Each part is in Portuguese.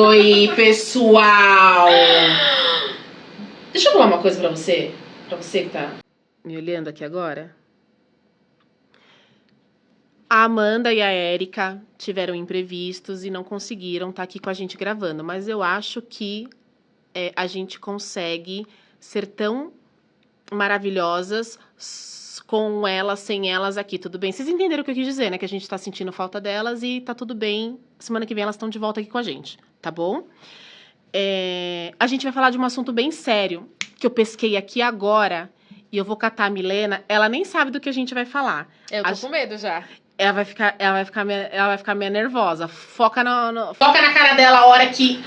Oi, pessoal! Deixa eu falar uma coisa pra você que tá me olhando aqui agora. A Amanda e a Érica tiveram imprevistos e não conseguiram estar aqui com a gente gravando, mas eu acho que a gente consegue ser tão maravilhosas com elas, sem elas aqui, tudo bem? Vocês entenderam o que eu quis dizer, né? Que a gente tá sentindo falta delas e tá tudo bem. Semana que vem elas estão de volta aqui com a gente, tá bom? A gente vai falar de um assunto bem sério, que eu pesquei aqui agora, e eu vou catar a Milena, ela nem sabe do que a gente vai falar. Eu tô com medo já. Ela vai ficar meio nervosa. Foca na cara dela a hora que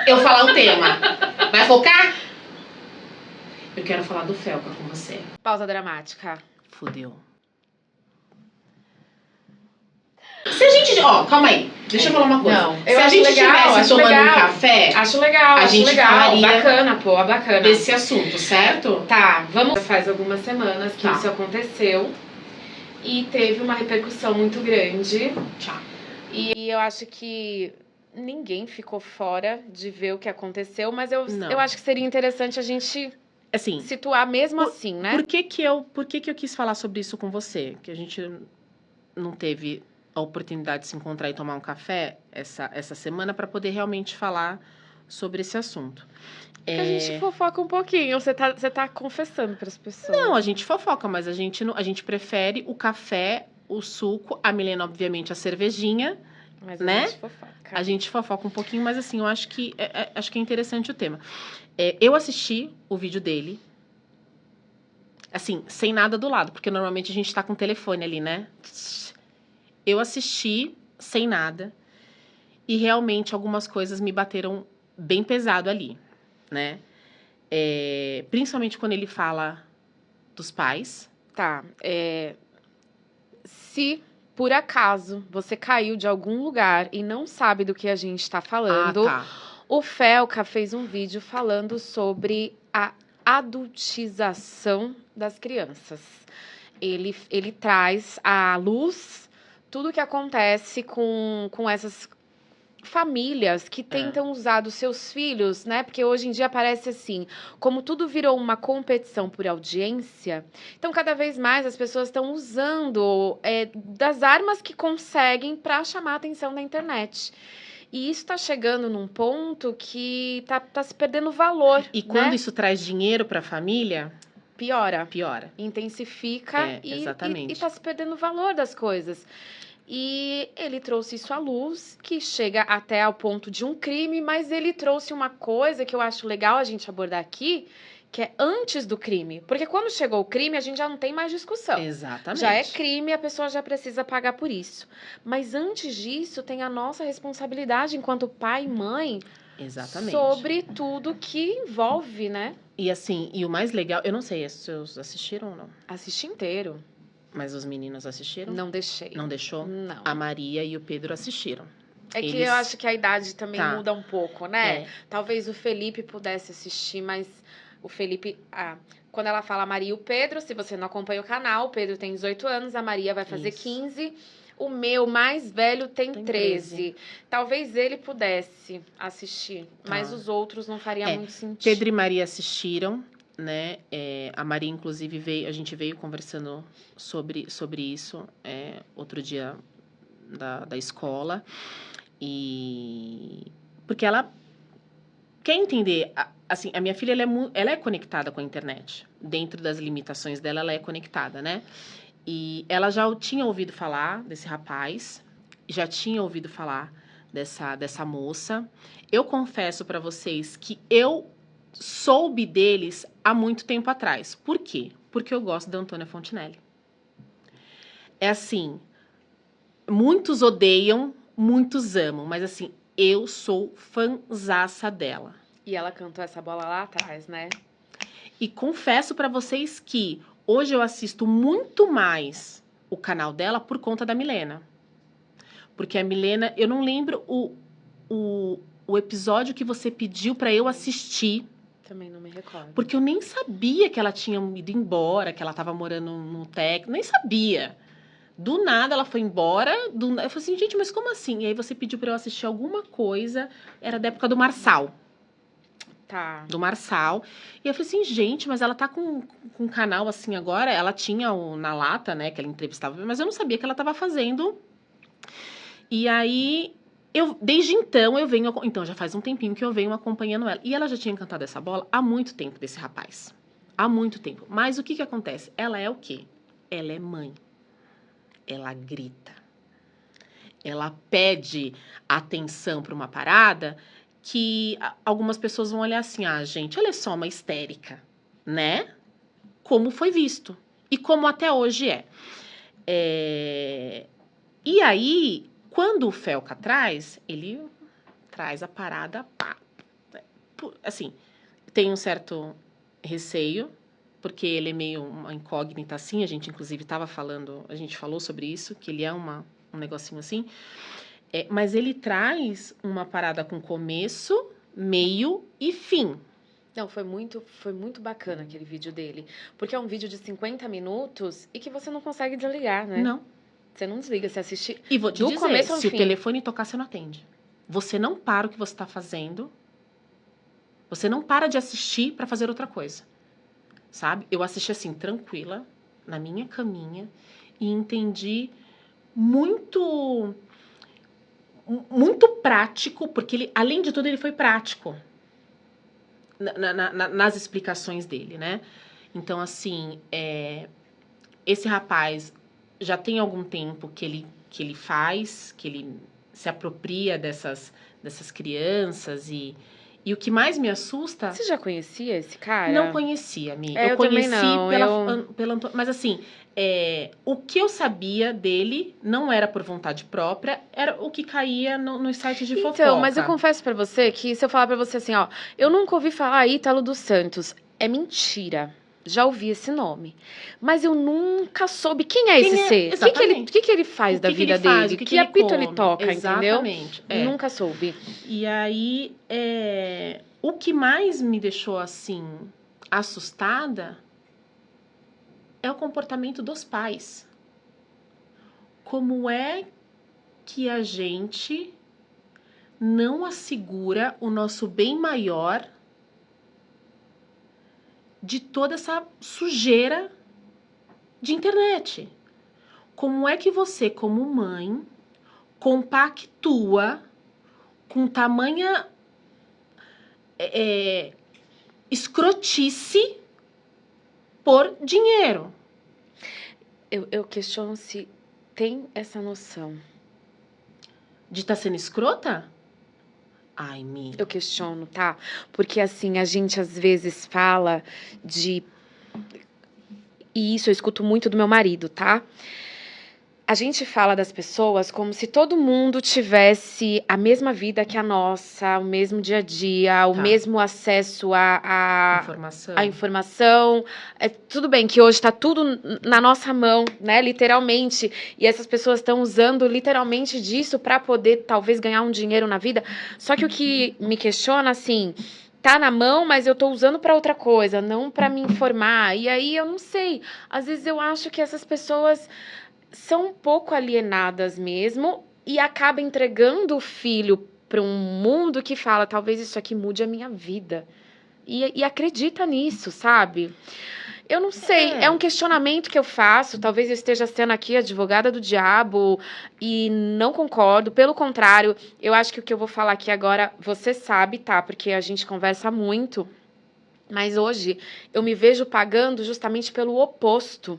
eu falar o tema. Vai focar? Eu quero falar do Felca com você. Pausa dramática. Fudeu. Se a gente... calma aí. Deixa eu falar uma coisa. Não, se a gente estivesse tomando um café... Acho legal, a gente falaria bacana, pô, bacana. desse assunto, certo? Tá, vamos... Faz algumas semanas que Tá. isso aconteceu. E teve uma repercussão muito grande. Tchau. E eu acho que ninguém ficou fora de ver o que aconteceu. Mas eu acho que seria interessante a gente... Assim, situar mesmo assim, né? Por que que eu quis falar sobre isso com você? Que a gente não teve a oportunidade de se encontrar e tomar um café essa semana para poder realmente falar sobre esse assunto. Porque a gente fofoca um pouquinho. Você tá confessando para as pessoas. Não, a gente fofoca, mas a gente prefere o café, o suco, a Milena, obviamente, a cervejinha, Mas né? a gente fofoca. A gente fofoca um pouquinho, mas assim, eu acho que é interessante o tema. Eu assisti o vídeo dele, assim, sem nada do lado, porque normalmente a gente tá com o telefone ali, né? Eu assisti sem nada e realmente algumas coisas me bateram bem pesado ali, né? Principalmente quando ele fala dos pais. Tá, se por acaso você caiu de algum lugar e não sabe do que a gente tá falando, tá. o Felca fez um vídeo falando sobre a adultização das crianças. Ele traz à luz tudo o que acontece com essas famílias que tentam usar dos seus filhos, né? Porque hoje em dia parece assim, como tudo virou uma competição por audiência, então cada vez mais as pessoas estão usando das armas que conseguem para chamar a atenção na internet. E isso está chegando num ponto que tá se perdendo valor. E quando né? isso traz dinheiro para a família, piora. Intensifica e tá se perdendo o valor das coisas. E ele trouxe isso à luz, que chega até ao ponto de um crime, mas ele trouxe uma coisa que eu acho legal a gente abordar aqui, que é antes do crime. Porque quando chegou o crime, a gente já não tem mais discussão. Exatamente. Já é crime, a pessoa já precisa pagar por isso. Mas antes disso, tem a nossa responsabilidade enquanto pai e mãe. Exatamente. Sobre tudo que envolve, né? E assim, e o mais legal, eu não sei, se vocês assistiram ou não? Assisti inteiro. Mas os meninos assistiram? Não deixei. Não deixou? Não. A Maria e o Pedro assistiram. É que eu acho que a idade também Tá. muda um pouco, né? Talvez o Felipe pudesse assistir, mas o Felipe... quando ela fala a Maria e o Pedro, se você não acompanha o canal, o Pedro tem 18 anos, a Maria vai fazer 15. O meu mais velho tem 13. Talvez ele pudesse assistir, mas os outros não faria muito sentido. Pedro e Maria assistiram, né? A Maria, inclusive, a gente veio conversando sobre isso outro dia da escola. Porque ela quer entender... Assim, a minha filha, ela é conectada com a internet. Dentro das limitações dela, ela é conectada, né? E ela já tinha ouvido falar desse rapaz, já tinha ouvido falar dessa moça. Eu confesso para vocês que eu soube deles há muito tempo atrás. Por quê? Porque eu gosto da Antônia Fontinelli. É assim, muitos odeiam, muitos amam, mas assim, eu sou fãzaça dela. E ela cantou essa bola lá atrás, né? E confesso para vocês que hoje eu assisto muito mais o canal dela por conta da Milena. Porque a Milena, eu não lembro o episódio que você pediu para eu assistir. Também não me recordo. Porque eu nem sabia que ela tinha ido embora, que ela tava morando no Tec, nem sabia. Do nada ela foi embora. Eu falei assim, gente, mas como assim? E aí você pediu pra eu assistir alguma coisa. Era da época do Marçal. Tá. Do Marçal. E eu falei assim, gente, mas ela tá com um canal assim agora. Ela tinha o Na Lata, né? Que ela entrevistava. Mas eu não sabia que ela tava fazendo. E aí, desde então, eu venho... Então, já faz um tempinho que eu venho acompanhando ela. E ela já tinha cantado essa bola há muito tempo desse rapaz. Há muito tempo. Mas o que acontece? Ela é o quê? Ela é mãe. Ela grita. Ela pede atenção para uma parada que algumas pessoas vão olhar assim, gente, ela é só uma histérica, né? Como foi visto. E como até hoje é. E aí, quando o Felca traz, ele traz a parada, pá. Assim, tem um certo receio, porque ele é meio uma incógnita assim, a gente inclusive a gente falou sobre isso, que ele é um negocinho assim, mas ele traz uma parada com começo, meio e fim. Não, foi muito bacana aquele vídeo dele, porque é um vídeo de 50 minutos e que você não consegue desligar, né? Não. Você não desliga, você assiste e vou te do dizer, começo ao se fim. o telefone tocar, você não atende. Você não para o que você está fazendo, você não para de assistir para fazer outra coisa. Sabe? Eu assisti assim, tranquila, na minha caminha, e entendi muito prático, porque ele, além de tudo, ele foi prático nas explicações dele, né? Então, assim, esse rapaz já tem algum tempo que ele faz, que ele se apropria dessas crianças e o que mais me assusta... Você já conhecia esse cara? Não conhecia, amiga. Eu conheci também não. pela mas assim, o que eu sabia dele não era por vontade própria, era o que caía nos sites de fofoca. Então, mas eu confesso pra você que se eu falar pra você assim, ó, eu nunca ouvi falar Ítalo dos Santos, é mentira. Já ouvi esse nome. Mas eu nunca soube quem é esse ser. O que ele faz da vida dele? Que apito ele toca, entendeu? Exatamente. Nunca soube. E aí, o que mais me deixou, assim, assustada é o comportamento dos pais. Como é que a gente não assegura o nosso bem maior de toda essa sujeira de internet? Como é que você, como mãe, compactua com tamanha escrotice por dinheiro? Eu questiono se tem essa noção. De estar sendo escrota? Ai, Mi. Eu questiono, tá? Porque assim, a gente às vezes fala de... E isso eu escuto muito do meu marido, tá? A gente fala das pessoas como se todo mundo tivesse a mesma vida que a nossa, o mesmo dia a dia, o mesmo acesso à informação. Tudo bem que hoje está tudo na nossa mão, né? Literalmente. E essas pessoas estão usando literalmente disso para poder talvez ganhar um dinheiro na vida. Só que o que me questiona, assim, tá na mão, mas eu tô usando para outra coisa, não para me informar. E aí eu não sei. Às vezes eu acho que essas pessoas são um pouco alienadas mesmo e acaba entregando o filho para um mundo que fala, talvez isso aqui mude a minha vida. E acredita nisso, sabe? Eu não sei, é um questionamento que eu faço, talvez eu esteja sendo aqui advogada do diabo e não concordo, pelo contrário, eu acho que o que eu vou falar aqui agora, você sabe, tá? Porque a gente conversa muito, mas hoje eu me vejo pagando justamente pelo oposto.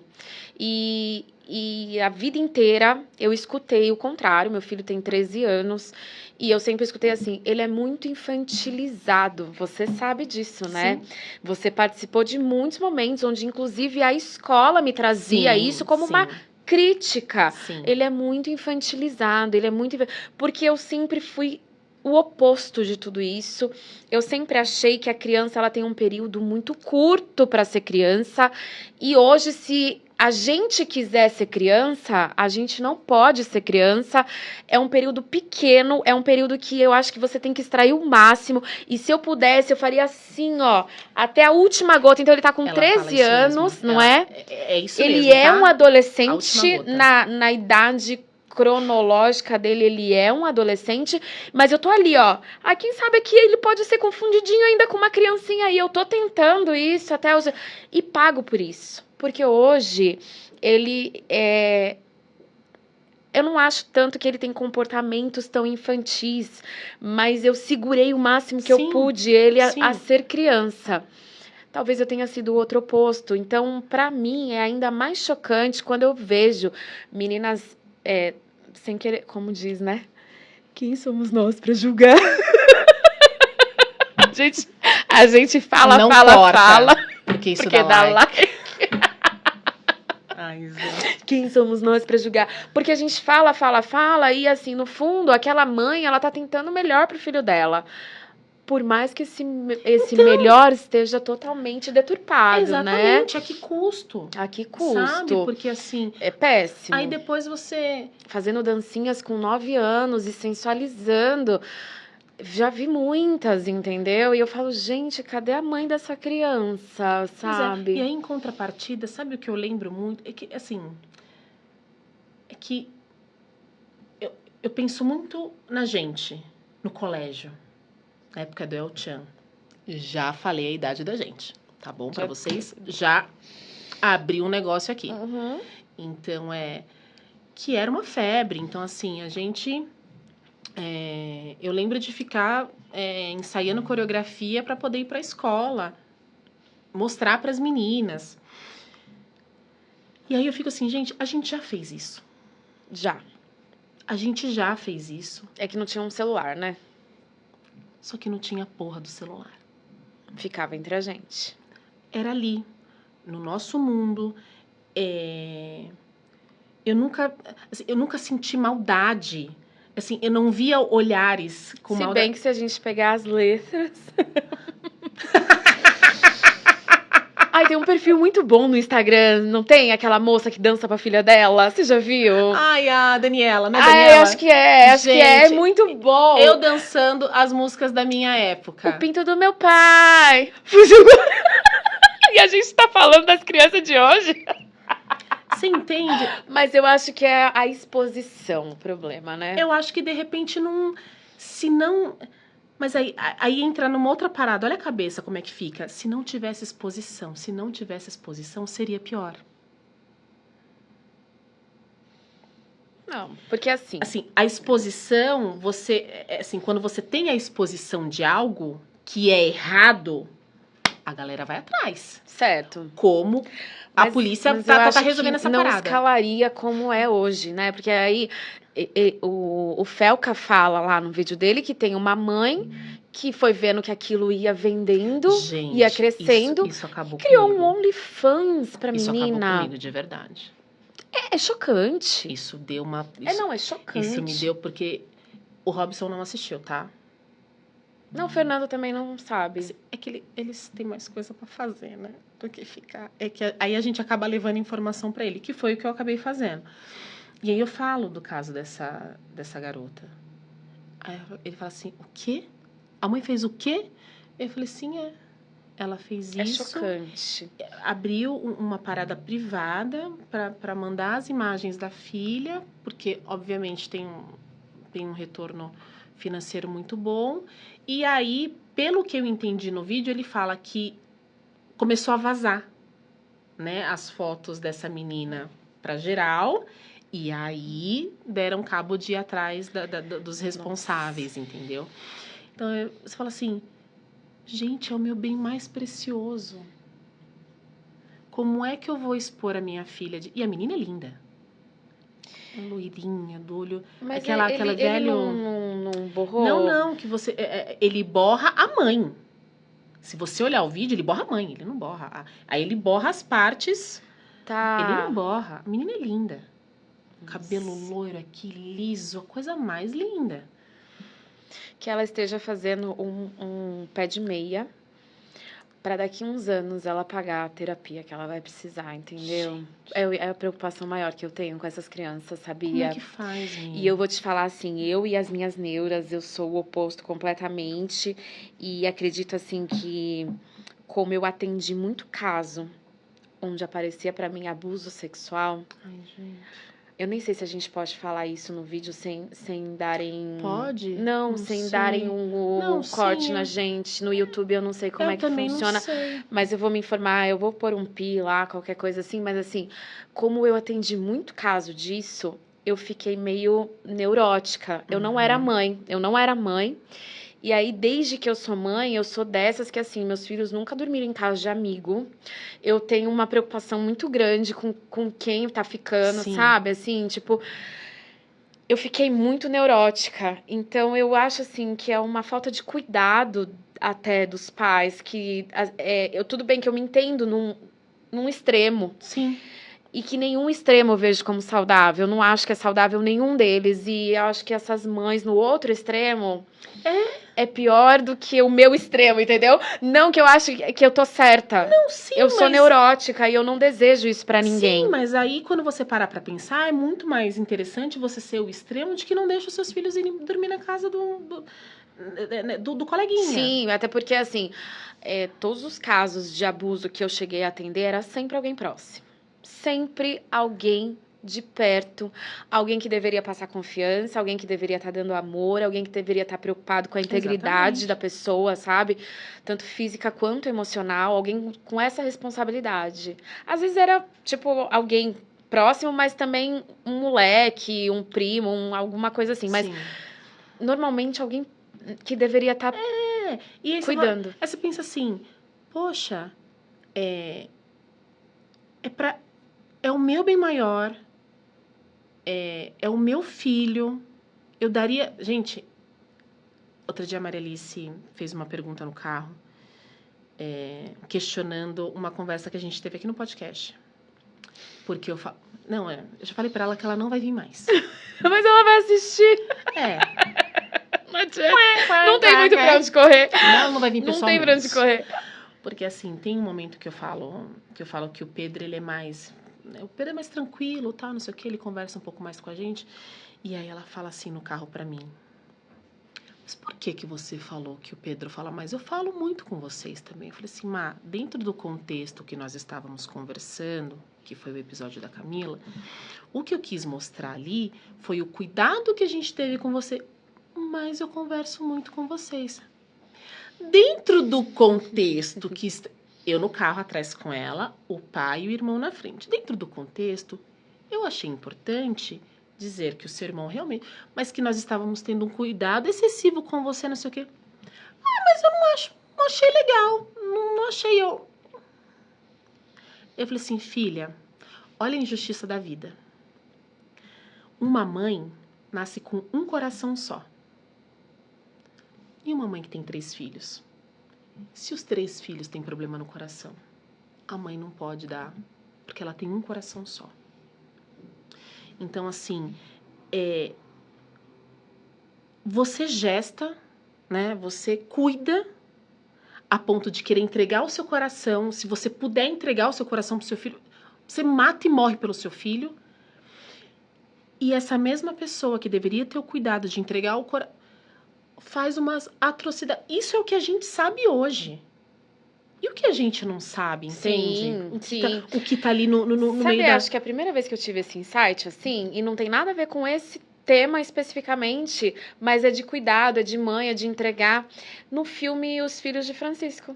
E a vida inteira eu escutei o contrário. Meu filho tem 13 anos e eu sempre escutei assim, ele é muito infantilizado. Você sabe disso, né? Sim. Você participou de muitos momentos onde inclusive a escola me trazia isso como uma crítica. Sim. Ele é muito infantilizado, porque eu sempre fui o oposto de tudo isso. Eu sempre achei que a criança ela tem um período muito curto para ser criança. E hoje, se a gente quiser ser criança, a gente não pode ser criança. É um período pequeno, é um período que eu acho que você tem que extrair o máximo. E se eu pudesse, eu faria assim, ó, até a última gota. Então ele tá com Ela 13 anos, não é? É isso Ele mesmo, é tá? um A adolescente última gota. na idade cronológica dele, ele é um adolescente, mas eu tô ali, ó. Ah, quem sabe que ele pode ser confundidinho ainda com uma criancinha aí. Eu tô tentando isso até os... E pago por isso. Porque hoje ele é. Eu não acho tanto que ele tem comportamentos tão infantis, mas eu segurei o máximo que eu Sim, pude ele a sim. ser criança. Talvez eu tenha sido o outro oposto. Então, pra mim, é ainda mais chocante quando eu vejo meninas sem querer, como diz, né? Quem somos nós pra julgar? A gente fala, Não fala, corta, fala, porque isso porque dá dá like. like. Ai, gente. Quem somos nós pra julgar? Porque a gente fala, fala, fala, e assim, no fundo, aquela mãe, ela tá tentando o melhor pro filho dela. Por mais que esse melhor esteja totalmente deturpado, Exatamente, né? a que custo? A que custo? Sabe? Porque assim, É péssimo. aí depois você... Fazendo dancinhas com 9 anos e sensualizando. Já vi muitas, entendeu? E eu falo, gente, cadê a mãe dessa criança, Pois é. sabe? E aí, em contrapartida, sabe o que eu lembro muito? É que, assim, é que eu penso muito na gente, no colégio, na época do El Chan. Já falei a idade da gente, tá bom? Pra vocês, já abri um negócio aqui. Uhum. Então, que era uma febre. Então, assim, a gente... eu lembro de ficar ensaiando coreografia para poder ir para a escola, mostrar para as meninas. E aí eu fico assim, gente, a gente já fez isso. Já. A gente já fez isso. É que não tinha um celular, né? Só que não tinha a porra do celular. Ficava entre a gente. Era ali, no nosso mundo. Eu nunca senti maldade. Assim, eu não via olhares com Se maldade. bem que se a gente pegar as letras... Ai, tem um perfil muito bom no Instagram, não tem? Aquela moça que dança pra filha dela, você já viu? Ai, a Daniela, não é Ai, Daniela? acho que é muito bom. Eu dançando as músicas da minha época. O pinto do meu pai. E a gente tá falando das crianças de hoje. Você entende? Mas eu acho que é a exposição o problema, né? Eu acho que de repente não... Se não... Mas aí entra numa outra parada. Olha a cabeça como é que fica. Se não tivesse exposição, seria pior. Não, porque assim... Assim, a exposição, assim, quando você tem a exposição de algo que é errado, a galera vai atrás. Certo. Como a polícia tá resolvendo essa parada. Não escalaria como é hoje, né? Porque aí o Felca fala lá no vídeo dele que tem uma mãe que foi vendo que aquilo ia vendendo, gente, ia crescendo, isso acabou criou comigo. um OnlyFans pra Isso menina. acabou comigo, de verdade. É chocante. Isso deu uma... é chocante. Isso me deu porque o Robson não assistiu, tá? Não, o Fernando também não sabe. É que eles têm mais coisa pra fazer, né? Do que ficar... É que aí a gente acaba levando informação pra ele, que foi o que eu acabei fazendo. E aí eu falo do caso dessa garota. Aí ele fala assim, o quê? A mãe fez o quê? Eu falei, sim, ela fez isso. É chocante. Abriu uma parada privada para mandar as imagens da filha, porque, obviamente, tem um retorno financeiro muito bom. E aí, pelo que eu entendi no vídeo, ele fala que começou a vazar, né, as fotos dessa menina para geral, e aí deram cabo de ir atrás dos responsáveis, entendeu? Então, você fala assim, gente, é o meu bem mais precioso. Como é que eu vou expor a minha filha? E a menina é linda. Loirinha, do olho... Mas aquela velho... Ele não borrou? Não, que você... ele borra a mãe. Se você olhar o vídeo, ele borra a mãe, ele não borra. Aí ele borra as partes, Tá. ele não borra. A menina é linda. Cabelo loiro aqui, liso, a coisa mais linda. Que ela esteja fazendo um pé de meia para daqui uns anos ela pagar a terapia que ela vai precisar, entendeu? É a preocupação maior que eu tenho com essas crianças, sabia? Como é que faz, menina? E eu vou te falar assim, eu e as minhas neuras, eu sou o oposto completamente e acredito assim que como eu atendi muito caso onde aparecia para mim abuso sexual, Ai, gente. eu nem sei se a gente pode falar isso no vídeo sem darem... Pode? Não, sem sei. darem Não, corte sim, na gente. No YouTube eu não sei como é que também funciona. não sei. Mas eu vou me informar, eu vou pôr um pi lá, qualquer coisa assim. Mas assim, como eu atendi muito caso disso, eu fiquei meio neurótica. Eu não era mãe, E aí, desde que eu sou mãe, eu sou dessas que, assim, meus filhos nunca dormiram em casa de amigo. Eu tenho uma preocupação muito grande com quem tá ficando, Sim. sabe? Assim, tipo, eu fiquei muito neurótica. Então, eu acho, assim, que é uma falta de cuidado até dos pais, que tudo bem que eu me entendo num extremo. Sim. E que nenhum extremo eu vejo como saudável. Eu não acho que é saudável nenhum deles. E eu acho que essas mães no outro extremo é pior do que o meu extremo, entendeu? Não que eu acho que eu tô certa. Não, sim, eu sou neurótica e eu não desejo isso pra ninguém. Sim, mas aí quando você parar pra pensar, é muito mais interessante você ser o extremo de que não deixa os seus filhos irem dormir na casa do coleguinha. Sim, até porque, assim, todos os casos de abuso que eu cheguei a atender era sempre alguém próximo. Sempre alguém de perto, alguém que deveria passar confiança, alguém que deveria estar dando amor, alguém que deveria estar preocupado com a integridade da pessoa, sabe? Tanto física quanto emocional, alguém com essa responsabilidade. Às vezes era, tipo, alguém próximo, mas também um moleque, um primo, alguma coisa assim. Mas, normalmente, alguém que deveria estar cuidando. Aí você pensa assim, poxa, é o meu bem maior, é o meu filho. Eu daria... Gente, outro dia a Maria Alice fez uma pergunta no carro, questionando uma conversa que a gente teve aqui no podcast. Porque eu falo... Não, eu já falei pra ela que ela não vai vir mais. Mas ela vai assistir. Não adianta. Não tem muito pra onde correr. Não vai vir pessoalmente. Não tem pra onde correr. Porque, assim, tem um momento que eu falo que o Pedro, ele é mais... O Pedro é mais tranquilo, tal, não sei o que, ele conversa um pouco mais com a gente. E aí ela fala assim no carro pra mim, mas por que você falou que o Pedro fala mais? Eu falo muito com vocês também. Eu falei assim, Má, dentro do contexto que nós estávamos conversando, que foi o episódio da Camila, o que eu quis mostrar ali foi o cuidado que a gente teve com você, mas eu converso muito com vocês. Dentro do contexto que... Eu no carro atrás com ela, o pai e o irmão na frente. Dentro do contexto, eu achei importante dizer que o seu irmão realmente... Mas que nós estávamos tendo um cuidado excessivo com você, não sei o quê. Mas eu não achei legal. Não achei eu... Eu falei assim, filha, olha a injustiça da vida. Uma mãe nasce com um coração só. E uma mãe que tem 3 filhos? Se os 3 filhos têm problema no coração, a mãe não pode dar, porque ela tem um coração só. Então, assim, você gesta, né? Você cuida a ponto de querer entregar o seu coração. Se você puder entregar o seu coração pro seu filho, você mata e morre pelo seu filho. E essa mesma pessoa que deveria ter o cuidado de entregar o coração faz umas atrocidades. Isso é o que a gente sabe hoje. E o que a gente não sabe, entende? Sim. O que tá ali no Sabe, meio da... acho que é a primeira vez que eu tive esse insight, assim, e não tem nada a ver com esse tema especificamente, mas é de cuidado, é de mãe, é de entregar, no filme Os Filhos de Francisco.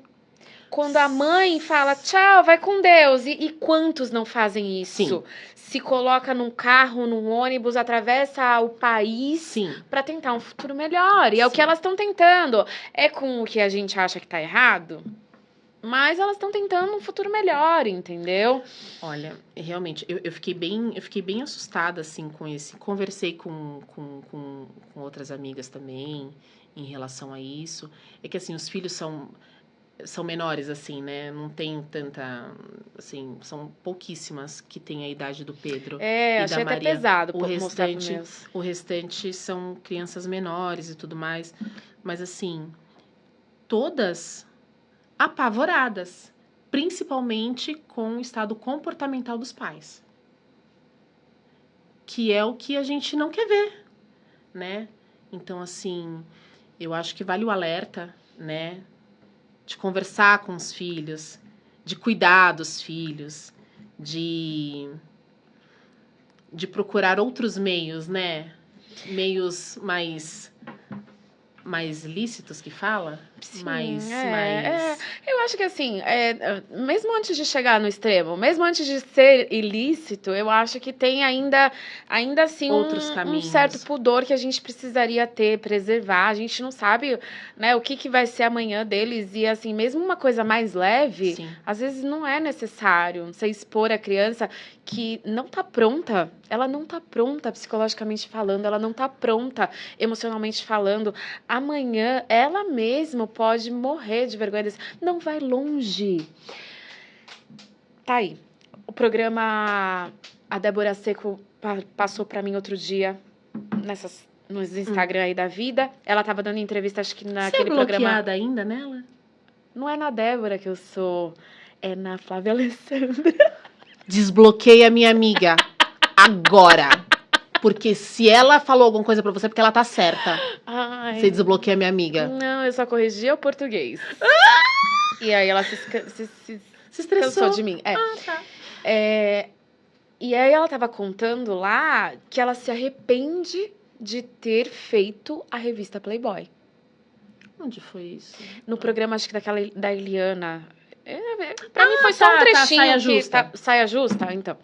Quando a mãe fala, tchau, vai com Deus. E quantos não fazem isso? Sim. Se coloca num carro, num ônibus, atravessa o país para tentar um futuro melhor. E é o que elas estão tentando. É com o que a gente acha que tá errado, mas elas estão tentando um futuro melhor, entendeu? Olha, realmente, eu fiquei bem assustada, assim, com esse... Conversei com outras amigas também em relação a isso. É que, assim, os filhos são menores, assim, né? Não tem tanta... Assim, são pouquíssimas que têm a idade do Pedro e achei da até Maria. pesado mostrar pros meus. O restante são crianças menores e tudo mais. Mas, assim, todas apavoradas, principalmente com o estado comportamental dos pais, que é o que a gente não quer ver, né? Então, assim, eu acho que vale o alerta, né? De conversar com os filhos, de cuidar dos filhos, de procurar outros meios, né? Meios mais lícitos que fala? Sim, mais... eu acho que assim, mesmo antes de chegar no extremo, mesmo antes de ser ilícito, eu acho que tem ainda assim Outros um caminhos. certo pudor que a gente precisaria preservar. A gente não sabe, né, o que vai ser amanhã deles e assim, mesmo uma coisa mais leve, Sim. às vezes não é necessário você expor a criança que não tá pronta. Ela não tá pronta psicologicamente falando, ela não tá pronta emocionalmente falando. Amanhã ela mesma pode morrer de vergonha desse. Não vai longe. Tá aí. O programa a Débora Seco passou pra mim outro dia nos Instagram aí da vida. Ela tava dando entrevista, acho que naquele programa. Você é bloqueada ainda nela? Não é na Débora que eu sou, é na Flávia Alessandra. Desbloqueia minha amiga agora. Porque se ela falou alguma coisa pra você, é porque ela tá certa. Ai. Você desbloqueia minha amiga. Não, eu só corrigi o português. E aí ela se estressou. Cansou de mim. Tá. E aí ela tava contando lá que ela se arrepende de ter feito a revista Playboy. Onde foi isso? No programa, acho que da Eliana. Pra mim foi só um trechinho. Saia justa. Saia justa, então.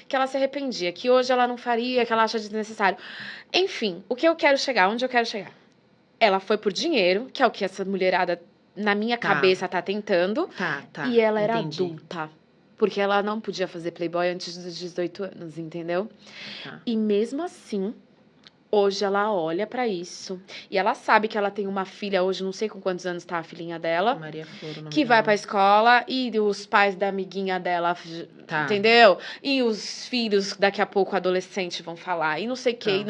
Que ela se arrependia, que hoje ela não faria, que ela acha desnecessário. Enfim, onde eu quero chegar? Ela foi por dinheiro, que é o que essa mulherada, na minha cabeça, tá tentando. Tá. E ela era adulta. Porque ela não podia fazer Playboy antes dos 18 anos, entendeu? Tá. E mesmo assim, hoje ela olha pra isso. E ela sabe que ela tem uma filha hoje, não sei com quantos anos tá a filhinha dela. Maria Flor, o nome que dela. vai pra escola e os pais da amiguinha dela, Tá. entendeu? E os filhos, daqui a pouco, adolescentes vão falar. E não sei o Tá. que.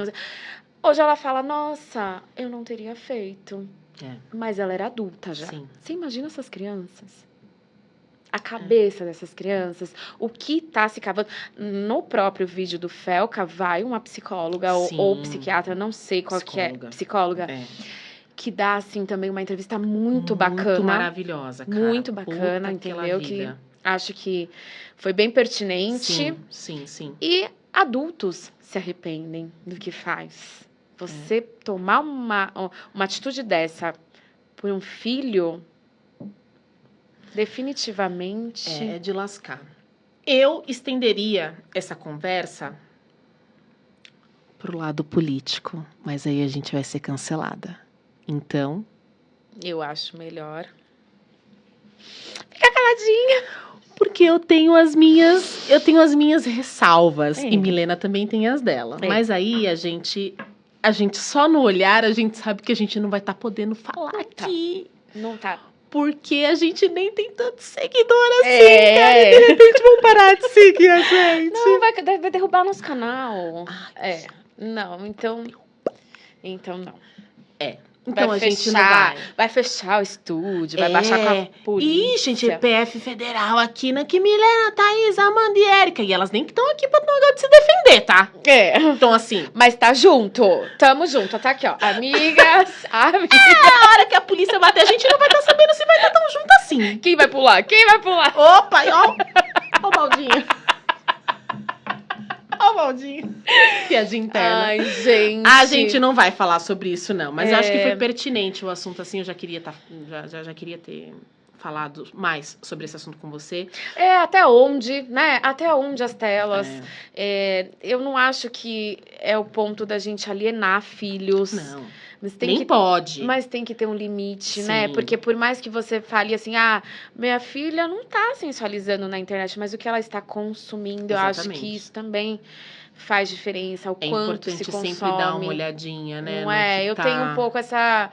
Hoje ela fala, nossa, eu não teria feito. Mas ela era adulta já. Sim. Você imagina essas crianças? A cabeça dessas crianças, o que tá se cavando. No próprio vídeo do Felca, vai uma psicóloga ou psiquiatra, não sei qual que é. Psicóloga. Que dá, assim, também uma entrevista muito bacana. Muito maravilhosa, cara. Muito bacana, entendeu? Que acho que foi bem pertinente. Sim. E adultos se arrependem do que faz. Você tomar uma atitude dessa por um filho, definitivamente... É de lascar. Eu estenderia essa conversa pro lado político, mas aí a gente vai ser cancelada. Então... Eu acho melhor... Fica caladinha. Porque eu tenho as minhas ressalvas. E Milena também tem as dela. Mas aí a gente só no olhar, a gente sabe que a gente não vai estar podendo falar aqui. Não tá. Porque a gente nem tem tanto seguidor assim, cara. E de repente vão parar de seguir a gente. Não, vai derrubar nosso canal. Não, então não. Então a gente não vai. Vai fechar o estúdio, vai baixar com a polícia. Ih, gente, PF federal aqui, né? Que Milena, Thaís, Amanda e Érica. E elas nem que estão aqui pra negócio de se defender, tá? Então, assim... Mas tá junto. Tamo junto. Tá aqui, ó. Amigas. A hora que a polícia bater, a gente não vai estar sabendo se vai estar tão junto assim. Quem vai pular? Opa, ó o baldinho. Ó o baldinho. Piadinha interna. Ai, gente. A gente não vai falar sobre isso, não. Mas eu acho que foi pertinente o assunto, assim. Eu já queria ter falado mais sobre esse assunto com você. Até onde, né? Até onde as telas. Eu não acho que é o ponto da gente alienar filhos. Não. Mas pode. Mas tem que ter um limite, né? Porque por mais que você fale assim, minha filha não tá sensualizando na internet, mas o que ela está consumindo, eu acho que isso também faz diferença, o quanto se consome. É importante sempre dar uma olhadinha, né? Não eu tenho um pouco essa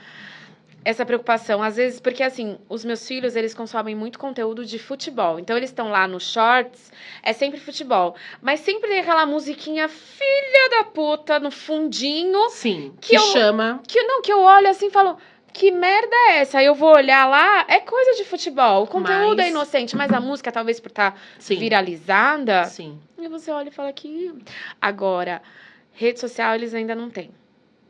preocupação, às vezes, porque assim, os meus filhos, eles consomem muito conteúdo de futebol, então eles estão lá nos shorts, é sempre futebol, mas sempre tem aquela musiquinha filha da puta no fundinho. Sim, que chama... Que eu olho assim e falo, que merda é essa? Aí eu vou olhar lá, é coisa de futebol. O conteúdo Mas- é inocente, mas a música, talvez por estar Sim. viralizada, Sim. e você olha e fala que... Agora, rede social eles ainda não têm.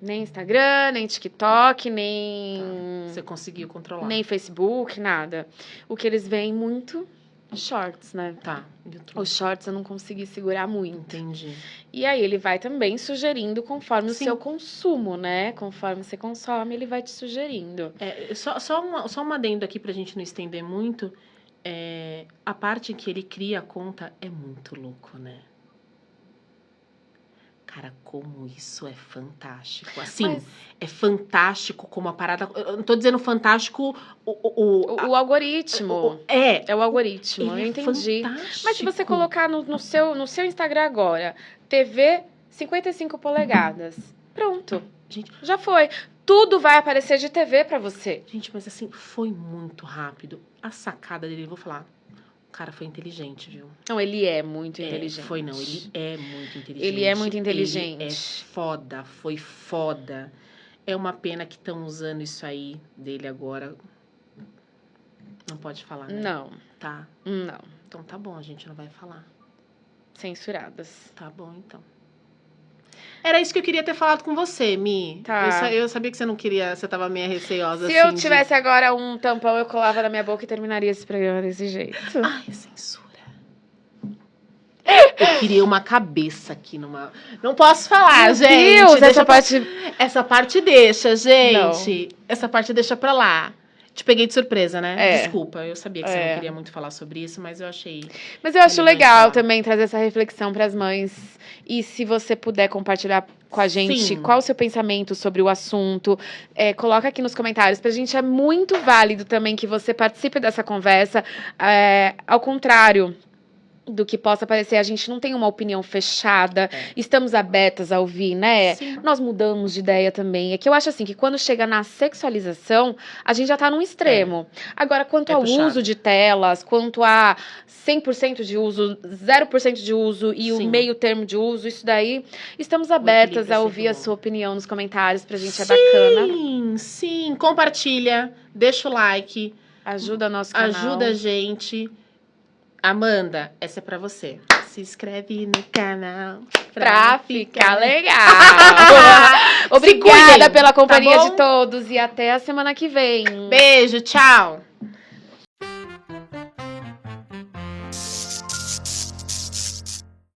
Nem Instagram, nem TikTok, nem... Você conseguiu controlar. Nem Facebook, nada. O que eles veem muito... Shorts, né? Tá. YouTube. Os shorts eu não consegui segurar muito. Entendi. E aí ele vai também sugerindo conforme o Sim. seu consumo, né? Conforme você consome, ele vai te sugerindo. Só um adendo aqui pra gente não estender muito. A parte em que ele cria a conta é muito louco, né? Cara, como isso é fantástico. Assim, Mas- é fantástico como a parada... Eu não tô dizendo fantástico O algoritmo. É o algoritmo, eu ele é entendi. fantástico. Mas se você colocar no seu Instagram agora, TV 55 polegadas, pronto. Gente, Já foi. Tudo vai aparecer de TV pra você. Gente, mas assim, foi muito rápido. A sacada dele, eu vou falar. O cara foi inteligente, viu? Não, ele é muito inteligente. Ele é muito inteligente. Ele é muito inteligente. Ele é foda, foi foda. É uma pena que estão usando isso aí dele agora. Não pode falar, né? Não, Tá. não. Então tá bom, a gente não vai falar. Censuradas. Tá bom, então. Era isso que eu queria ter falado com você, Mi. Tá. Eu sabia que você não queria, você tava meio receosa Se assim. eu tivesse agora um tampão, eu colava na minha boca e terminaria esse programa desse jeito. Ai, censura. Eu queria uma cabeça aqui numa. Não posso falar, Meu gente. Deus, Deixa essa pra- parte... Essa parte deixa, gente. Essa parte deixa pra lá. Te peguei de surpresa, né? É. Desculpa, eu sabia que você É. não queria muito falar sobre isso, mas eu achei. Mas eu acho Ele vai legal falar. também trazer essa reflexão para as mães. E se você puder compartilhar com a gente Sim. qual o seu pensamento sobre o assunto, coloca aqui nos comentários. Pra gente é muito válido também que você participe dessa conversa. Ao contrário do que possa parecer, a gente não tem uma opinião fechada. Estamos abertas a ouvir, né? Sim. Nós mudamos de ideia também. É que eu acho assim, que quando chega na sexualização, a gente já tá num extremo. Agora, quanto É ao puxado. uso de telas, quanto a 100% de uso, 0% de uso e Sim. o meio termo de uso, isso daí, estamos abertas equilíbrio é a sempre ouvir a bom. sua opinião nos comentários. Pra gente é bacana. Sim, sim. Compartilha, deixa o like, Ajuda o nosso canal. ajuda a gente. Amanda, essa é pra você. Se inscreve no canal Pra ficar legal. Se Obrigada cuidem, pela companhia tá bom? de todos e até a semana que vem. Beijo, tchau.